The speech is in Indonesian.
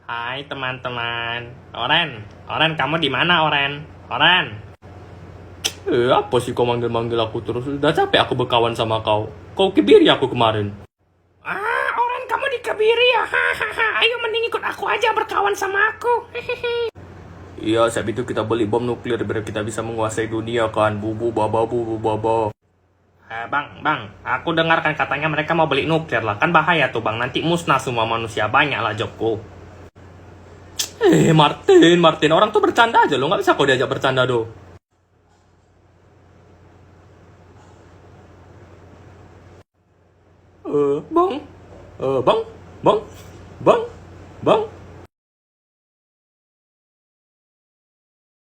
Hai teman-teman. Oren, kamu di mana Oren? Oren. Apa sih kau manggil-manggil aku terus? Udah capek aku berkawan sama kau. Kau kebiri aku kemarin. Oren, kamu dikebiri ya? Hahaha. Ayo mending ikut aku aja berkawan sama aku. Iya, saat itu kita beli bom nuklir biar kita bisa menguasai dunia kan. Bubu baba bubu baba. Bang, aku dengarkan katanya mereka mau beli nuklir lah. Kan bahaya tuh bang, nanti musnah semua manusia. Banyak lah Joko. Martin, orang tuh bercanda aja lo, nggak bisa kau diajak bercanda do. Bang, bang, bang, bang, bang.